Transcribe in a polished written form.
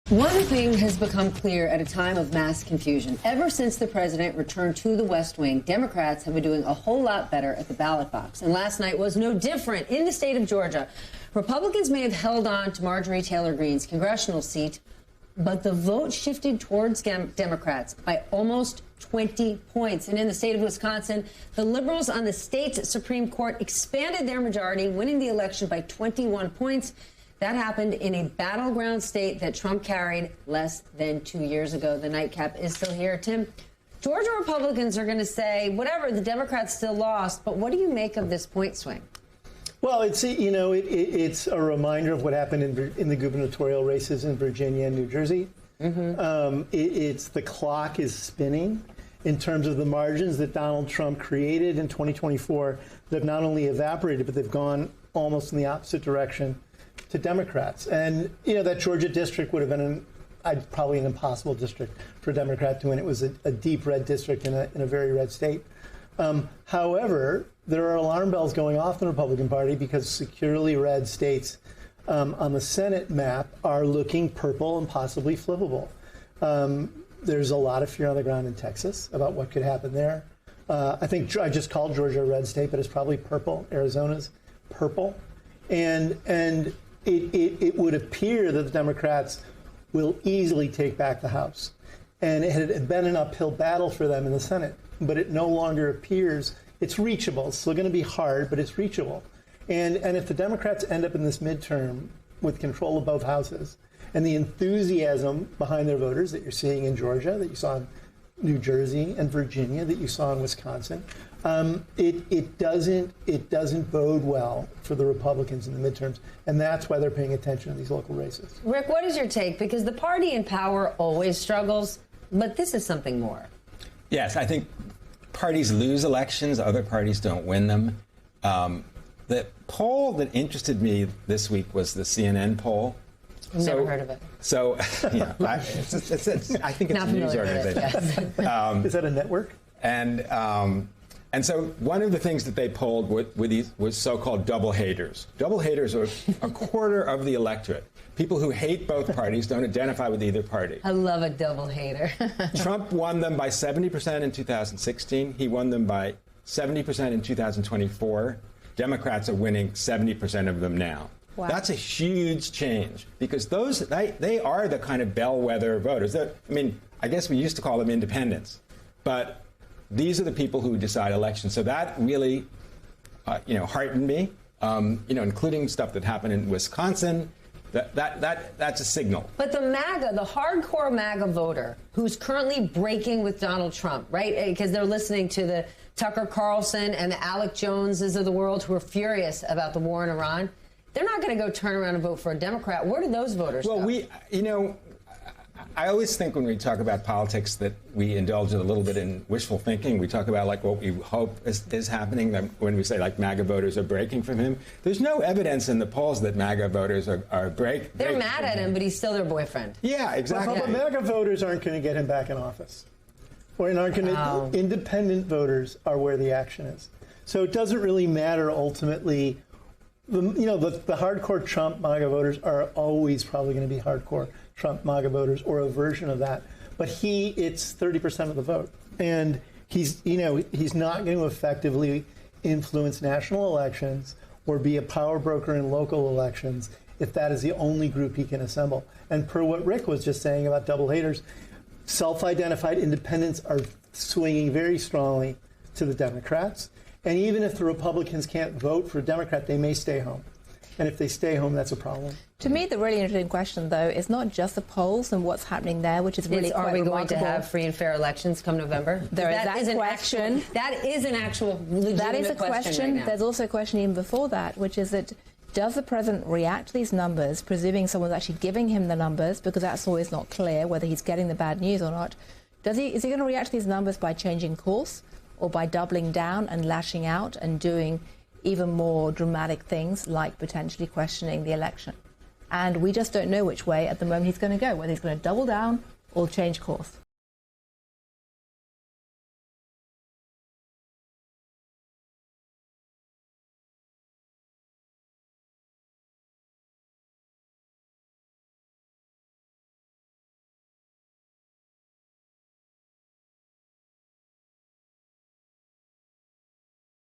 One thing has become clear at a time of mass confusion. Ever since the president returned to the West Wing, Democrats have been doing a whole lot better at the ballot box. And last night was no different. In the state of Georgia, Republicans may have held on to Marjorie Taylor Greene's congressional seat, but the vote shifted towards Democrats by almost 20 points. And in the state of Wisconsin, the liberals on the state's Supreme Court expanded their majority, winning the election by 21 points. That happened in a battleground state that Trump carried less than 2 years ago. The nightcap is still here. Tim, Georgia Republicans are going to say, whatever, the Democrats still lost. But what do you make of this point swing? Well, it's a reminder of what happened in the gubernatorial races in Virginia and New Jersey. It's the clock is spinning in terms of the margins that Donald Trump created in 2024 that have not only evaporated, but they've gone almost in the opposite direction to Democrats. And, that Georgia district would have been probably an impossible district for a Democrat to win. It was a deep red district in a very red state. However, there are alarm bells going off in the Republican Party because securely red states on the Senate map are looking purple and possibly flippable. There's a lot of fear on the ground in Texas about what could happen there. I think I just called Georgia a red state, but it's probably purple. Arizona's purple. And it would appear that the Democrats will easily take back the House. And it had been an uphill battle for them in the Senate, but it no longer appears it's reachable. It's still going to be hard, but it's reachable. And if the Democrats end up in this midterm with control of both houses and the enthusiasm behind their voters that you're seeing in Georgia, that you saw in New Jersey and Virginia, that you saw in Wisconsin, it doesn't bode well for the Republicans in the midterms, and that's why they're paying attention to these local races. Rick, what is your take? Because the party in power always struggles, but this is something more. Yes, I think parties lose elections, other parties don't win them. The poll that interested me this week was the CNN poll. Never heard of it. So, yeah, I think it's a news organization. Yes. Is that a network? And so one of the things that they polled was so-called double haters. Double haters are a quarter of the electorate. People who hate both parties, don't identify with either party. I love a double hater. Trump won them by 70% in 2016. He won them by 70% in 2024. Democrats are winning 70% of them now. Wow. That's a huge change because they are the kind of bellwether voters. I guess we used to call them independents, but these are the people who decide elections. So that really, heartened me, including stuff that happened in Wisconsin. That's a signal. But the hardcore MAGA voter who's currently breaking with Donald Trump, right? Because they're listening to the Tucker Carlson and the Alec Joneses of the world who are furious about the war in Iran. They're not going to go turn around and vote for a Democrat. Where do those voters go? Well, I always think when we talk about politics that we indulge a little bit in wishful thinking. We talk about what we hope is happening when we say MAGA voters are breaking from him. There's no evidence in the polls that MAGA voters are breaking. They're mad at him, but he's still their boyfriend. Yeah, exactly. But MAGA voters aren't going to get him back in office. Independent voters are where the action is. So it doesn't really matter ultimately. The hardcore Trump MAGA voters are always probably going to be hardcore Trump MAGA voters or a version of that. But it's 30% of the vote. And he's not going to effectively influence national elections or be a power broker in local elections if that is the only group he can assemble. And per what Rick was just saying about double haters, self-identified independents are swinging very strongly to the Democrats. And even if the Republicans can't vote for a Democrat, they may stay home. And if they stay home, that's a problem. To me, the really interesting question, though, is not just the polls and what's happening there, which is really quite remarkable. Are we going to have free and fair elections come November? There is that question. That is an actual legitimate question right now. There's also a question even before that, which is that does the president react to these numbers, presuming someone's actually giving him the numbers, because that's always not clear whether he's getting the bad news or not. Is he going to react to these numbers by changing course or by doubling down and lashing out and doing even more dramatic things like potentially questioning the election? And we just don't know which way at the moment he's going to go, whether he's going to double down or change course.